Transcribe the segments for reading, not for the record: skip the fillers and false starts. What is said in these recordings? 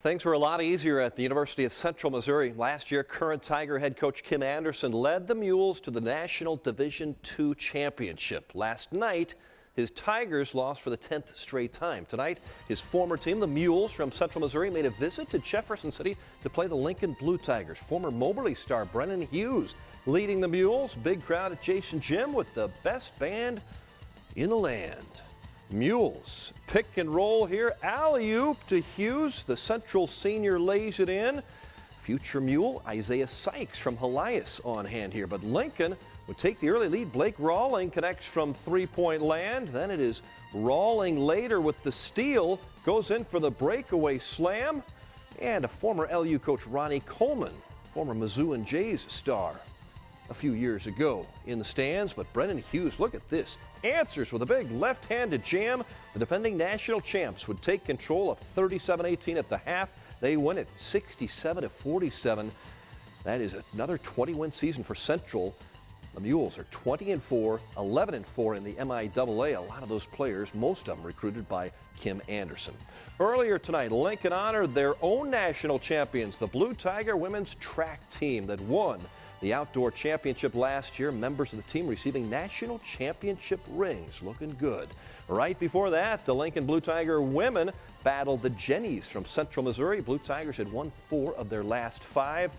Things were a lot easier at the University of Central Missouri. Last year, current Tiger head coach Kim Anderson led the Mules to the National Division II Championship. Last night, his Tigers lost for the 10th straight time. Tonight, his former team, the Mules from Central Missouri, made a visit to Jefferson City to play the Lincoln Blue Tigers. Former Moberly star Brennan Hughes leading the Mules. Big crowd at Jason Gym with the best band in the land. Mules pick and roll here. Alley-oop to Hughes. The Central senior lays it in. Future Mule Isaiah Sykes from Helias on hand here. But Lincoln would take the early lead. Blake Rawling connects from three-point land. Then it is Rawling later with the steal. Goes in for the breakaway slam. And a former LU coach Ronnie Coleman, former Mizzou and Jays star a few years ago in the stands. But Brennan Hughes, look at this, answers with a big left-handed jam. The defending national champs would take control of 37-18 at the half. They win it 67-47. That is another 20-win season for Central. The Mules are 20-4, 11-4 in the MIAA. A lot of those players, most of them recruited by Kim Anderson. Earlier tonight, Lincoln honored their own national champions, the Blue Tiger women's track team that won the outdoor championship last year. Members of the team receiving national championship rings. Looking good. Right before that, the Lincoln Blue Tiger women battled the Jennies from Central Missouri. Blue Tigers had won 4 of their last 5.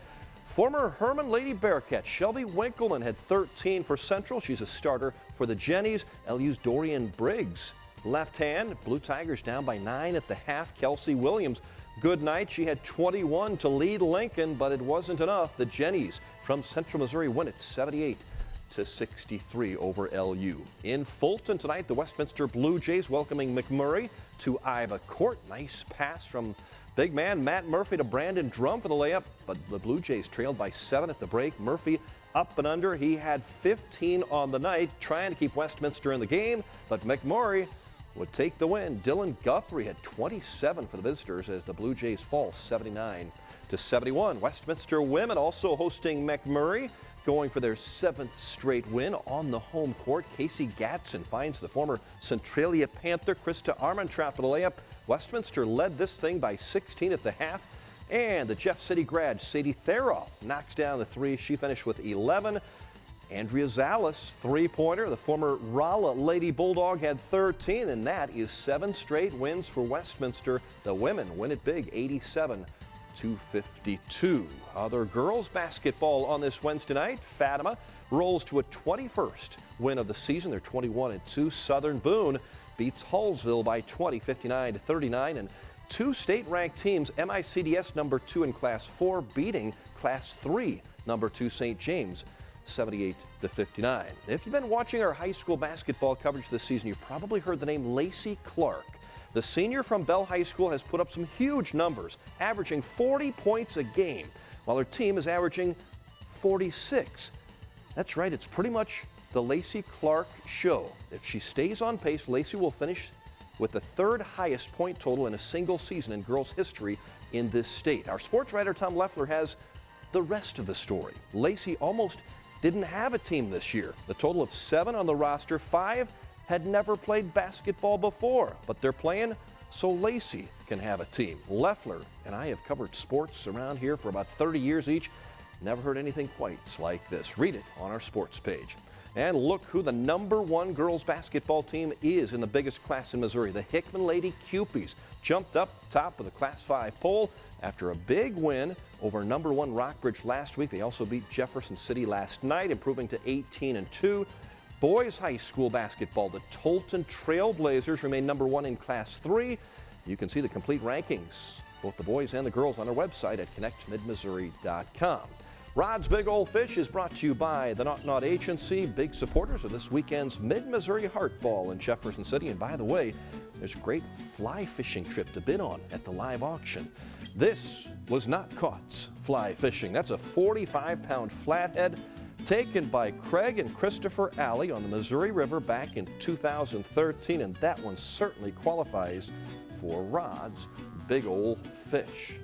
Former Herman Lady Bearcat Shelby Winkleman had 13 for Central. She's a starter for the Jennies. LU's Dorian Briggs, left hand. Blue Tigers down by 9 at the half. Kelsey Williams, good night. She had 21 to lead Lincoln, but it wasn't enough. The Jennies from Central Missouri win it 78-63 over LU. In Fulton tonight, the Westminster Blue Jays welcoming McMurray to Iva Court. Nice pass from big man Matt Murphy to Brandon Drum for the layup, but the Blue Jays trailed by 7 at the break. Murphy up and under. He had 15 on the night, trying to keep Westminster in the game, but McMurray would take the win. Dylan Guthrie had 27 for the visitors as the Blue Jays fall 79-71. Westminster women also hosting McMurray, going for their 7th straight win on the home court. Casey Gatson finds the former Centralia Panther Krista Armantrout for the layup. Westminster led this thing by 16 at the half. And the Jeff City grad Sadie Theroff knocks down the 3. She finished with 11. Andrea Zales, three-pointer. The former Rolla Lady Bulldog had 13, and that is 7 straight wins for Westminster. The women win it big, 87-52. Other girls basketball on this Wednesday night. Fatima rolls to a 21st win of the season. They're 21-2. Southern Boone beats Hallsville by 20, 59-39. And 2 state-ranked teams, MICDS number 2 in Class 4, beating Class 3 number 2 St. James 78-59. If you've been watching our high school basketball coverage this season, you've probably heard the name Lacey Clark. The senior from Bell High School has put up some huge numbers, averaging 40 points a game, while her team is averaging 46. That's right, it's pretty much the Lacey Clark show. If she stays on pace, Lacey will finish with the 3rd highest point total in a single season in girls' history in this state. Our sports writer Tom Leffler has the rest of the story. Lacey almost didn't have a team this year. The total of 7 on the roster, 5 had never played basketball before, but they're playing so Lacey can have a team. Leffler and I have covered sports around here for about 30 years each. Never heard anything quite like this. Read it on our sports page. And look who the number 1 girls basketball team is in the biggest class in Missouri. The Hickman Lady Cupies jumped up top of the Class 5 poll after a big win over number 1 Rockbridge last week. They also beat Jefferson City last night, improving to 18-2. Boys high school basketball, the Tolton Trailblazers remain number 1 in Class 3. You can see the complete rankings, both the boys and the girls, on our website at connectmidmissouri.com. Rod's Big Old Fish is brought to you by the Not Not Agency, big supporters of this weekend's Mid-Missouri Heart Ball in Jefferson City. And by the way, there's a great fly fishing trip to bid on at the live auction. This was not Caught's fly fishing. That's a 45-pound flathead taken by Craig and Christopher Alley on the Missouri River back in 2013, and that one certainly qualifies for Rod's Big Old Fish.